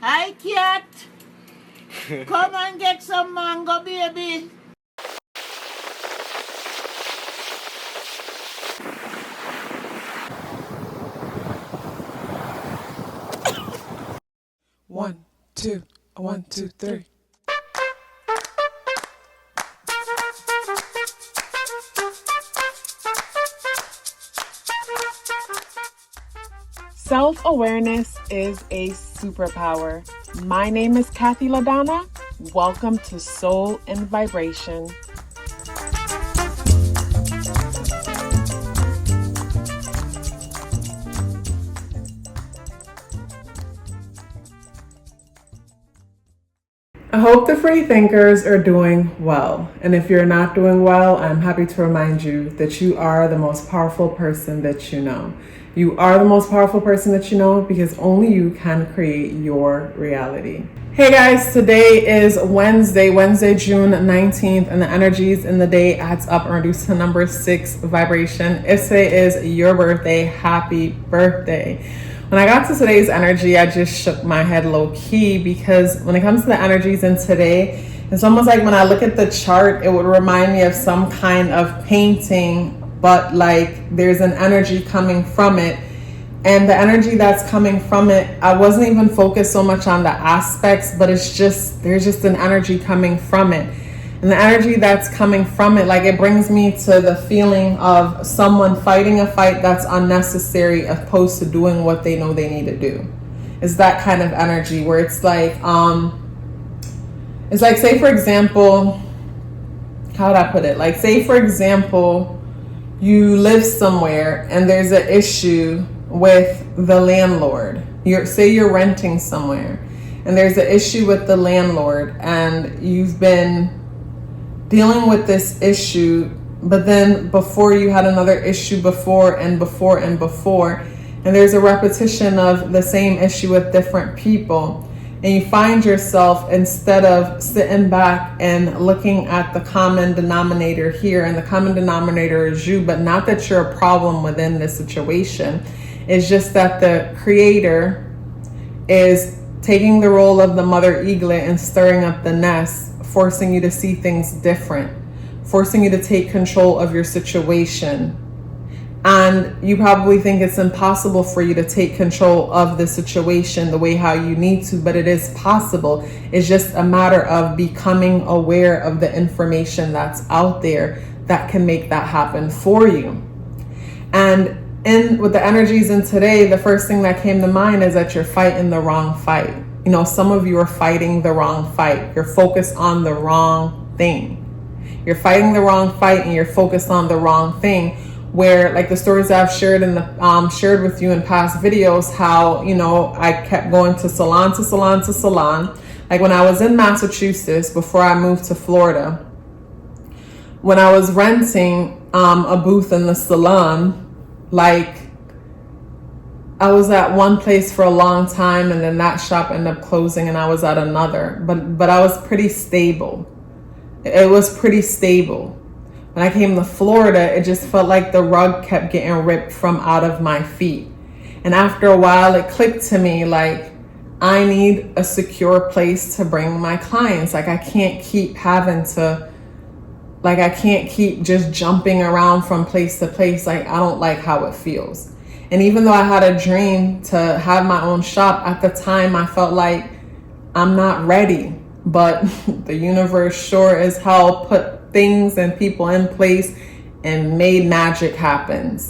Hi, cat. Come and get some mango, baby. One, two, 1, 2, 3. Self-awareness is a superpower. My name is KathyLaDonna. Welcome to Soul and Vibration. I hope the free thinkers are doing well. And if you're not doing well, I'm happy to remind you that you are the most powerful person that you know. You are the most powerful person that you know because only you can create your reality. Hey guys, today is Wednesday, June 19th, and the energies in the day adds up and reduce to number 6 vibration. If today is your birthday, happy birthday. When I got to today's energy, I just shook my head low key because when it comes to the energies in today, it's almost like when I look at the chart, it would remind me of some kind of painting, but like there's an energy coming from it. And the energy that's coming from it, I wasn't even focused so much on the aspects, but there's just an energy coming from it. And the energy that's coming from it, like it brings me to the feeling of someone fighting a fight that's unnecessary opposed to doing what they know they need to do. It's that kind of energy where it's like say for example, how would I put it? Like say for example, you live somewhere and there's an issue with the landlord. Say you're renting somewhere and there's an issue with the landlord and you've been dealing with this issue, but then before you had another issue before, and there's a repetition of the same issue with different people, and you find yourself, instead of sitting back and looking at the common denominator here, and the common denominator is you, but not that you're a problem within this situation, it's just that the creator is taking the role of the mother eaglet and stirring up the nest, forcing you to see things different, forcing you to take control of your situation. And you probably think it's impossible for you to take control of the situation the way how you need to, but it is possible. It's just a matter of becoming aware of the information that's out there that can make that happen for you. And with the energies in today, the first thing that came to mind is that you're fighting the wrong fight. You know, some of you are fighting the wrong fight. You're focused on the wrong thing. You're fighting the wrong fight and you're focused on the wrong thing. Where, like the stories I've shared shared with you in past videos, how, you know, I kept going to salon. Like when I was in Massachusetts before I moved to Florida, when I was renting a booth in the salon, like I was at one place for a long time and then that shop ended up closing and I was at another, but I was pretty stable. It was pretty stable. When I came to Florida, it just felt like the rug kept getting ripped from out of my feet. And after a while, it clicked to me like, I need a secure place to bring my clients. Like I can't keep just jumping around from place to place. Like I don't like how it feels. And even though I had a dream to have my own shop, at the time I felt like I'm not ready. But the universe sure as hell put things and people in place and made magic happen.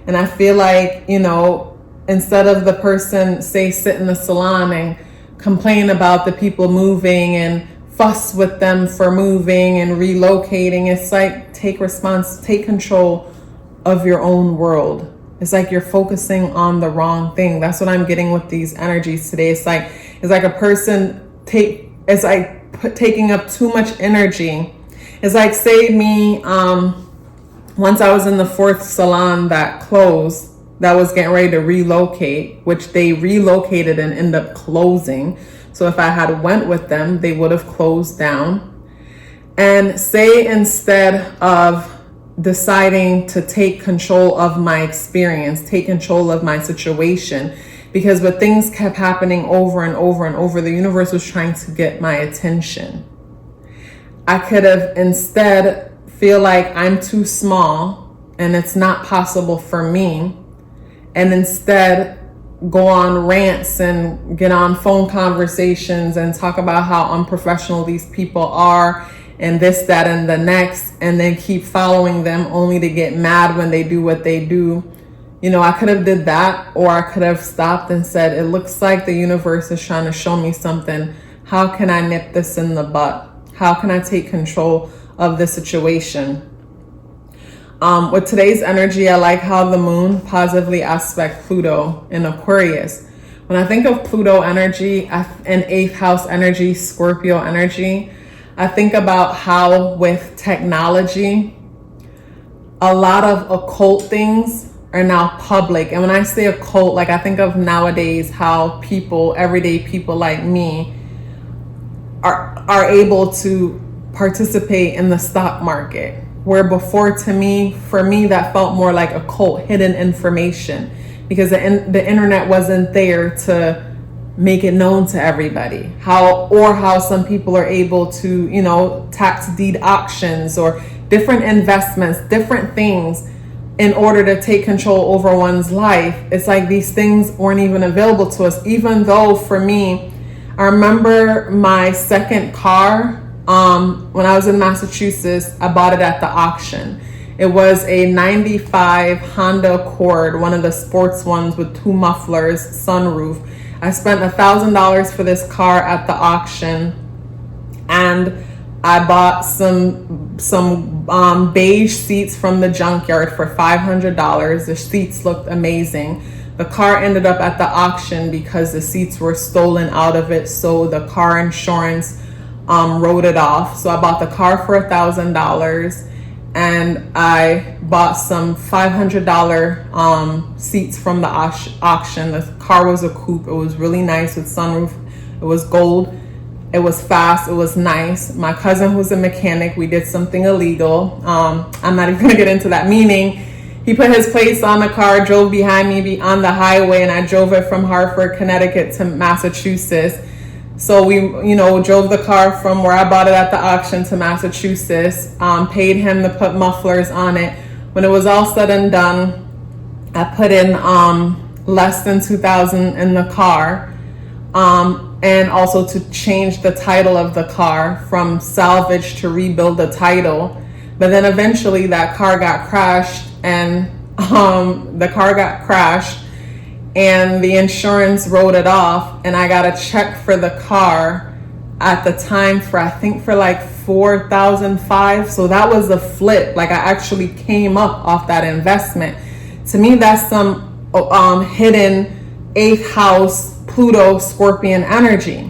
And I feel like, you know, instead of the person, say, sit in the salon and complain about the people moving and fuss with them for moving and relocating, it's like take control of your own world. It's like you're focusing on the wrong thing. That's what I'm getting with these energies today. It's like a person taking up too much energy. It's like, say me, once I was in the 4th salon that closed, that was getting ready to relocate, which they relocated and ended up closing. So if I had went with them, they would have closed down. And say instead of deciding to take control of my experience, take control of my situation, because but things kept happening over and over and over. The universe was trying to get my attention. I could have instead feel like I'm too small and it's not possible for me, and instead go on rants and get on phone conversations and talk about how unprofessional these people are and this, that, and the next, and then keep following them only to get mad when they do what they do. You know, I could have did that, or I could have stopped and said, it looks like the universe is trying to show me something. How can I nip this in the butt? How can I take control of the situation? With today's energy, I like how the moon positively aspect Pluto in Aquarius. When I think of Pluto energy and 8th house energy, Scorpio energy, I think about how with technology, a lot of occult things are now public. And when I say occult, like I think of nowadays how people, everyday people like me, are able to participate in the stock market. Where before, for me, that felt more like occult, hidden information, because the internet wasn't there to make it known to everybody. How some people are able to, you know, tax deed auctions or different investments, different things in order to take control over one's life. It's like these things weren't even available to us, even though for me, I remember my second car, when I was in Massachusetts, I bought it at the auction. It was a 95 Honda Accord, one of the sports ones with 2 mufflers, sunroof. I spent $1,000 for this car at the auction, and I bought some beige seats from the junkyard for $500. The seats looked amazing. The car ended up at the auction because the seats were stolen out of it, so the car insurance wrote it off. So I bought the car for $1,000, and I bought some $500 seats from the auction. The car was a coupe. It was really nice with sunroof. It was gold. It was fast. It was nice. My cousin, who's a mechanic, we did something illegal. I'm not even gonna get into that, meaning he put his plates on the car, drove behind me on the highway, and I drove it from Hartford, Connecticut to Massachusetts. So we, you know, drove the car from where I bought it at the auction to Massachusetts, paid him to put mufflers on it. When it was all said and done, I put in less than $2,000 in the car, and also to change the title of the car from salvage to rebuild the title. But then eventually that car got crashed, and and the insurance wrote it off, and I got a check for the car at the time for like $4,500. So that was a flip. Like I actually came up off that investment. To me, that's some hidden 8th house Pluto Scorpion energy.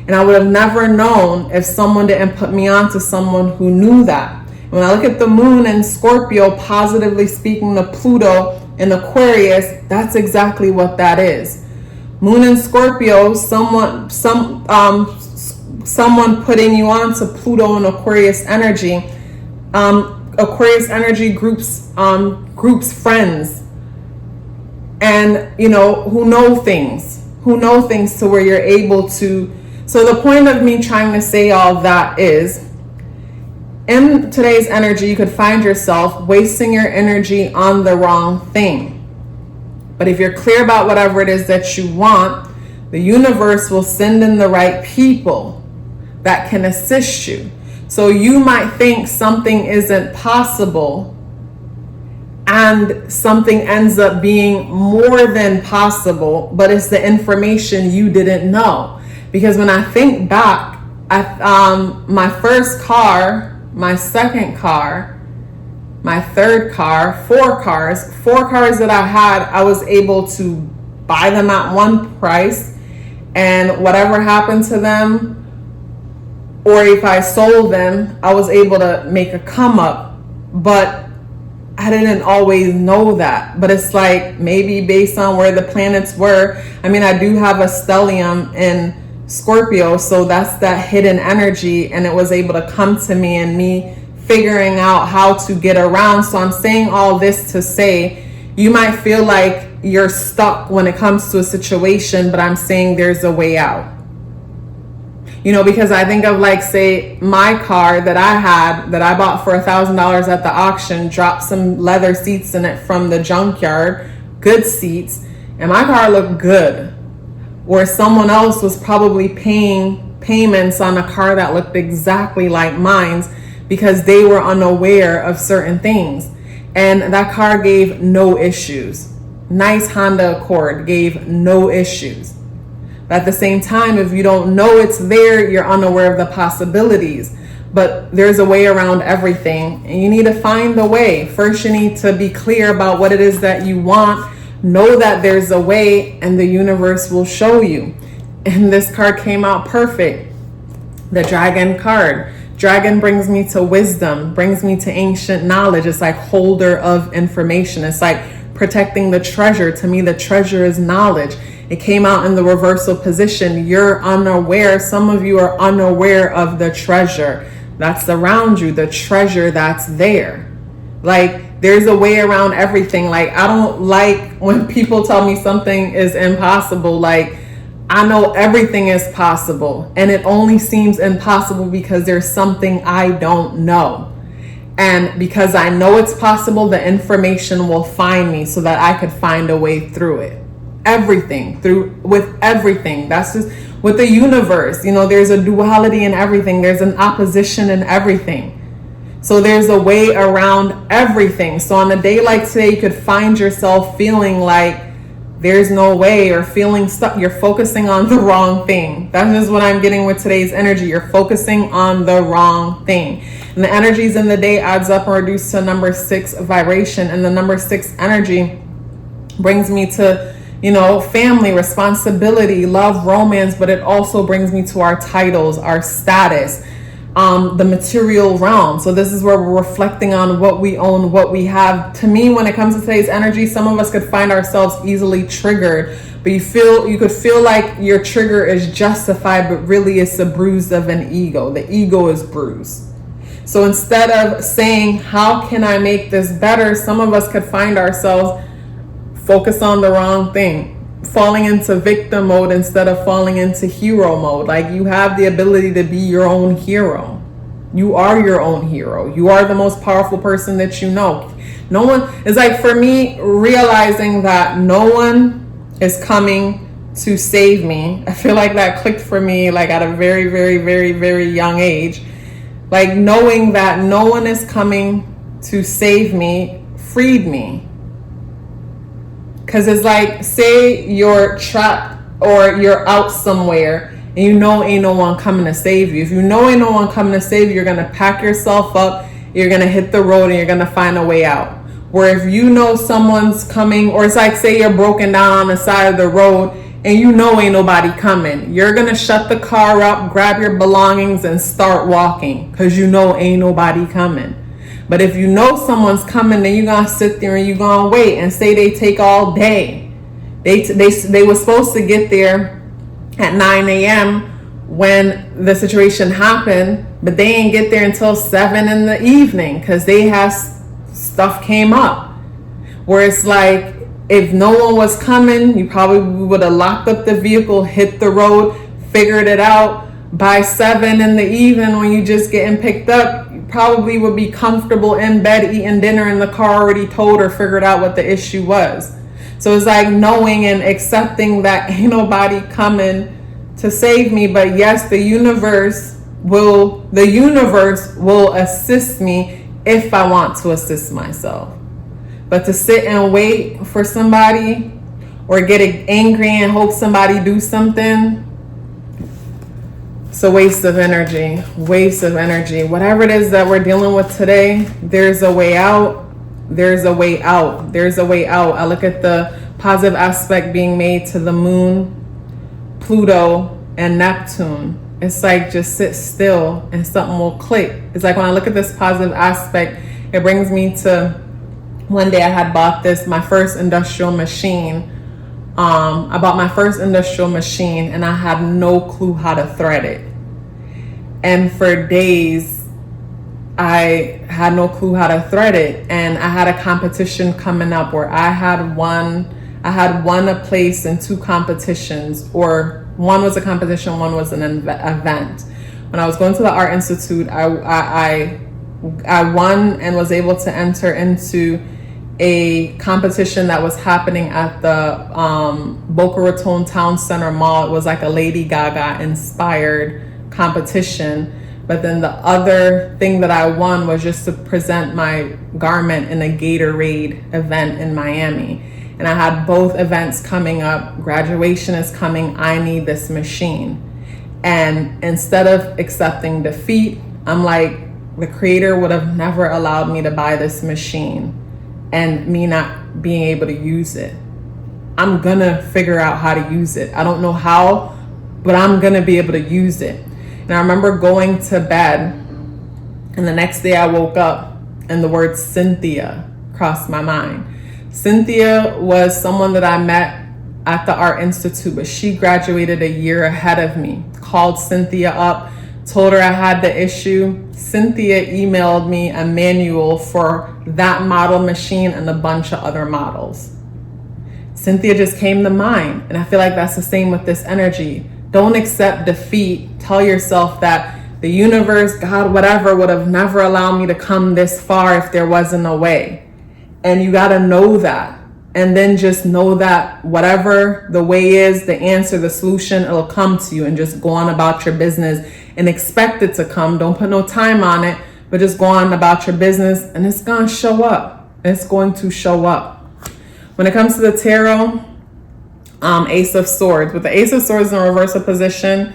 And I would have never known if someone didn't put me on to someone who knew that. When I look at the moon and Scorpio, positively speaking, the Pluto in Aquarius, that's exactly what that is. Moon in Scorpio, someone putting you on to Pluto and Aquarius energy. Aquarius energy groups friends, and you know, who know things to where you're able to. So the point of me trying to say all that is, in today's energy, you could find yourself wasting your energy on the wrong thing. But if you're clear about whatever it is that you want, the universe will send in the right people that can assist you. So you might think something isn't possible, and something ends up being more than possible, but it's the information you didn't know. Because when I think back, my first car, my second car, my third car, 4 cars that I had, I was able to buy them at one price, and whatever happened to them, or if I sold them, I was able to make a come up. But I didn't always know that. But it's like maybe based on where the planets were. I mean, I do have a stellium in Scorpio, so that's that hidden energy, and it was able to come to me and me figuring out how to get around. So I'm saying all this to say, you might feel like you're stuck when it comes to a situation, but I'm saying there's a way out. You know, because I think of like, say, my car that I bought for $1,000 at the auction, dropped some leather seats in it from the junkyard, good seats, and my car looked good. Where someone else was probably paying payments on a car that looked exactly like mine's because they were unaware of certain things. And that car gave no issues. Nice Honda Accord gave no issues. But at the same time, if you don't know it's there, you're unaware of the possibilities. But there's a way around everything, and you need to find the way. First, you need to be clear about what it is that you want. Know that there's a way, and the universe will show you. And this card came out perfect. The Dragon card. Dragon brings me to wisdom, brings me to ancient knowledge. It's like holder of information. It's like protecting the treasure. To me, the treasure is knowledge. It came out in the reversal position. You're unaware. Some of you are unaware of the treasure that's around you, the treasure that's there. Like, there's a way around everything. Like, I don't like when people tell me something is impossible. Like, I know everything is possible, and it only seems impossible because there's something I don't know. And because I know it's possible, the information will find me so that I could find a way through it. With everything. That's just with the universe. You know, there's a duality in everything. There's an opposition in everything. So there's a way around everything. So on a day like today, you could find yourself feeling like there's no way, or feeling stuck. You're focusing on the wrong thing. That's just what I'm getting with today's energy. You're focusing on the wrong thing. And the energies in the day adds up and reduced to number 6 vibration. And the number 6 energy brings me to, you know, family, responsibility, love, romance, but it also brings me to our titles, our status, the material realm. So this is where we're reflecting on what we own, what we have. To me, when it comes to today's energy, some of us could find ourselves easily triggered, but you could feel like your trigger is justified, but really it's a bruise of an ego. The ego is bruised. So instead of saying, how can I make this better? Some of us could find ourselves focus on the wrong thing, falling into victim mode instead of falling into hero mode. Like, you have the ability to be your own hero. You are your own hero. You are the most powerful person that you know. No one is like, for me, realizing that no one is coming to save me. I feel like that clicked for me like at a very, very, very, very young age. Like, knowing that no one is coming to save me freed me. Because it's like, say you're trapped or you're out somewhere and you know ain't no one coming to save you. If you know ain't no one coming to save you, you're going to pack yourself up, you're going to hit the road, and you're going to find a way out. Where if you know someone's coming, or it's like, say you're broken down on the side of the road and you know ain't nobody coming, you're going to shut the car up, grab your belongings, and start walking because you know ain't nobody coming. But if you know someone's coming, then you're going to sit there and you're going to wait, and say they take all day. They were supposed to get there at 9 a.m. when the situation happened, but they didn't get there until 7 in the evening because they had stuff came up. Where it's like, if no one was coming, you probably would have locked up the vehicle, hit the road, figured it out. By 7 in the evening, when you just getting picked up, you probably would be comfortable in bed eating dinner in the car, already told or figured out what the issue was. So it's like knowing and accepting that ain't nobody coming to save me, but yes, the universe will assist me if I want to assist myself. But to sit and wait for somebody or get angry and hope somebody do something, it's a waste of energy. Whatever it is that we're dealing with today, there's a way out. There's a way out. There's a way out. I look at the positive aspect being made to the moon, Pluto, and Neptune. It's like, just sit still and something will click. It's like when I look at this positive aspect, it brings me to one day I had bought my first industrial machine. I bought my first industrial machine and I had no clue how to thread it. And for days, I had no clue how to thread it. And I had a competition coming up where I had won I had won a place in 2 competitions, or one was a competition, one was an event. When I was going to the Art Institute, I won and was able to enter into a competition that was happening at the Boca Raton Town Center Mall. It was like a Lady Gaga inspired competition. But then the other thing that I won was just to present my garment in a Gatorade event in Miami. And I had both events coming up. Graduation is coming. I need this machine. And instead of accepting defeat, I'm like, the creator would have never allowed me to buy this machine and me not being able to use it. I'm gonna figure out how to use it. I don't know how, but I'm gonna be able to use it. And I remember going to bed, and the next day I woke up and the word Cynthia crossed my mind. Cynthia was someone that I met at the Art Institute, but she graduated a year ahead of me. Called Cynthia up, told her I had the issue. Cynthia emailed me a manual for that model machine and a bunch of other models. Cynthia just came to mind. And I feel like that's the same with this energy. Don't accept defeat. Tell yourself that the universe, God, whatever, would have never allowed me to come this far if there wasn't a way. And you got to know that. And then just know that whatever the way is, the answer, the solution, it'll come to you, and just go on about your business and expect it to come. Don't put no time on it, but just go on about your business and it's going to show up. It's going to show up. When it comes to the tarot, Ace of Swords. With the Ace of Swords in a reversal position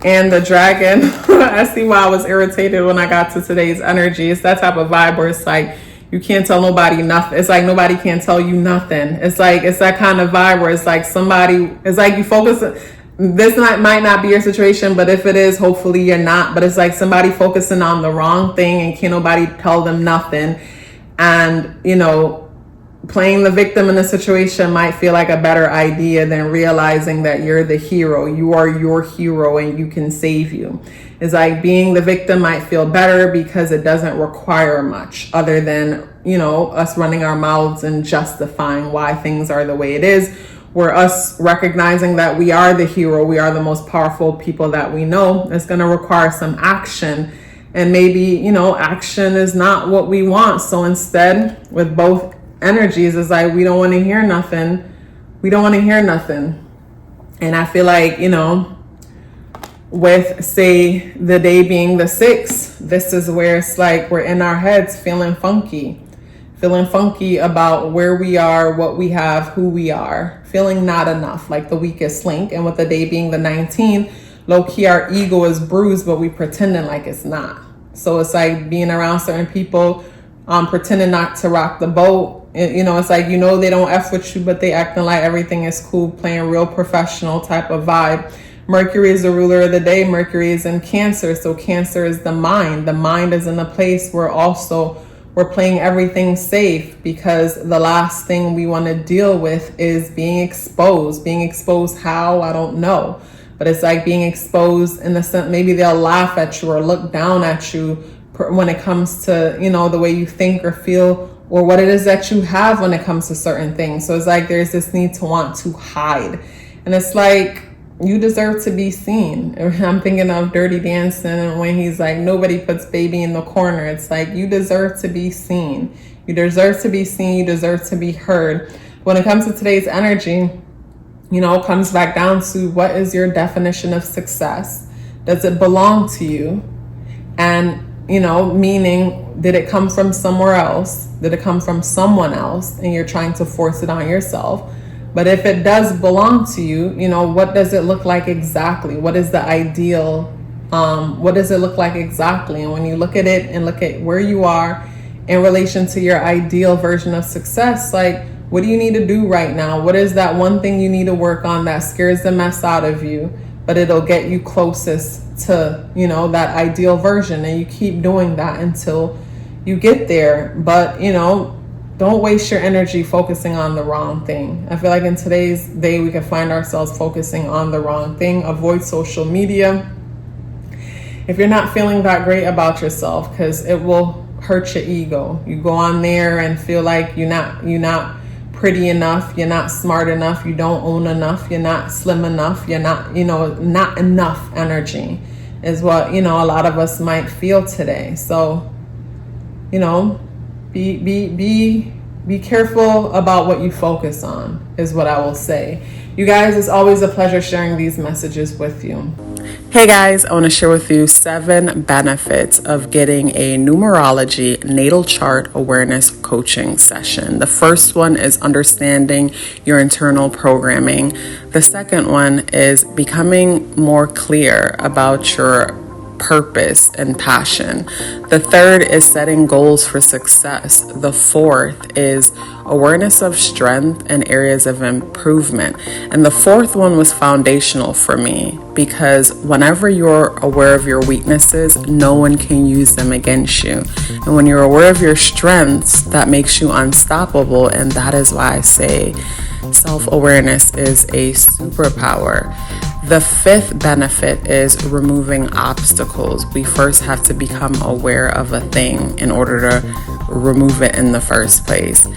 and the dragon, I see why I was irritated when I got to today's energy. It's that type of vibe where it's like, you can't tell nobody nothing. It's like nobody can tell you nothing. It's like, it's that kind of vibe where it's like somebody, it's like you focus, this might not be your situation, but if it is, hopefully you're not. But it's like somebody focusing on the wrong thing and can't nobody tell them nothing. And, you know, playing the victim in a situation might feel like a better idea than realizing that you're the hero. You are your hero and you can save you. It's like being the victim might feel better because it doesn't require much other than, you know, us running our mouths and justifying why things are the way it is. Where us recognizing that we are the hero, we are the most powerful people that we know. It's going to require some action. And maybe, you know, action is not what we want. So instead, with both energies, it's like we don't want to hear nothing. We don't want to hear nothing. And I feel like, you know, with, say, the day being the 6th, this is where it's like we're in our heads feeling funky about where we are, what we have, who we are, feeling not enough, like the weakest link. And with the day being the 19th, low-key our ego is bruised, but we pretending like it's not. So it's like being around certain people, pretending not to rock the boat. You know, it's like, you know, they don't F with you, but they acting like everything is cool, playing real professional type of vibe. Mercury is the ruler of the day. Mercury is in Cancer. So Cancer is the mind. The mind is in a place where also we're playing everything safe, because the last thing we want to deal with is being exposed. Being exposed how? I don't know. But it's like being exposed in the sense, maybe they'll laugh at you or look down at you when it comes to, you know, the way you think or feel, or what it is that you have when it comes to certain things. So it's like there's this need to want to hide. And it's like, you deserve to be seen. I'm thinking of Dirty Dancing when he's like, nobody puts baby in the corner. It's like, you deserve to be seen. You deserve to be seen. You deserve to be heard. When it comes to today's energy, you know, it comes back down to, what is your definition of success? Does it belong to you? And, you know, meaning, did it come from somewhere else? Did it come from someone else? And you're trying to force it on yourself. But if it does belong to you, you know, what does it look like exactly? What is the ideal? What does it look like exactly? And when you look at it and look at where you are in relation to your ideal version of success, like, what do you need to do right now? What is that one thing you need to work on that scares the mess out of you, but it'll get you closest to, you know, that ideal version? And you keep doing that until you get there. But, you know, don't waste your energy focusing on the wrong thing. I feel like in today's day, we can find ourselves focusing on the wrong thing. Avoid social media if you're not feeling that great about yourself, because it will hurt your ego. You go on there and feel like you're not pretty enough, you're not smart enough, you don't own enough, you're not slim enough, you're not, not enough energy is what, a lot of us might feel today. So, be careful about what you focus on is what I will say. You guys, it's always a pleasure sharing these messages with you. Hey guys, I want to share with you 7 benefits of getting a numerology natal chart awareness coaching session. The first one is understanding your internal programming. The second one is becoming more clear about your purpose and passion. The third is setting goals for success. The fourth is awareness of strength and areas of improvement. And the fourth one was foundational for me because whenever you're aware of your weaknesses, no one can use them against you. And when you're aware of your strengths, that makes you unstoppable. And that is why I say self-awareness is a superpower. The fifth benefit is removing obstacles. We first have to become aware of a thing in order to remove it in the first place.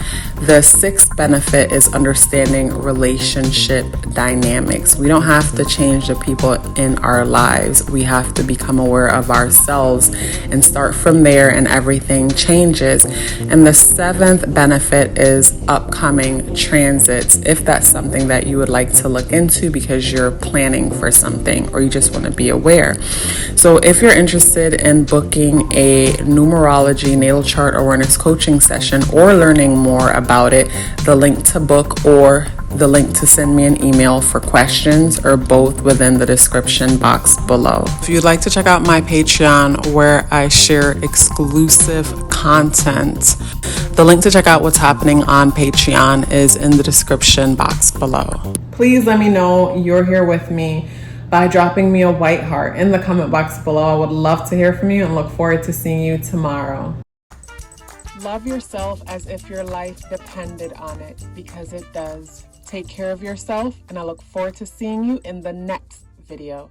The sixth benefit is understanding relationship dynamics. We don't have to change the people in our lives. We have to become aware of ourselves and start from there, and everything changes. And the seventh benefit is upcoming transits, if that's something that you would like to look into because you're planning for something or you just want to be aware. So if you're interested in booking a numerology natal chart awareness coaching session or learning more about it, the link to book or the link to send me an email for questions are both within the description box below. If you'd like to check out my Patreon where I share exclusive content, the link to check out what's happening on Patreon is in the description box below. Please let me know you're here with me by dropping me a white heart in the comment box below. I would love to hear from you and look forward to seeing you tomorrow. Love yourself as if your life depended on it, because it does. Take care of yourself, and I look forward to seeing you in the next video.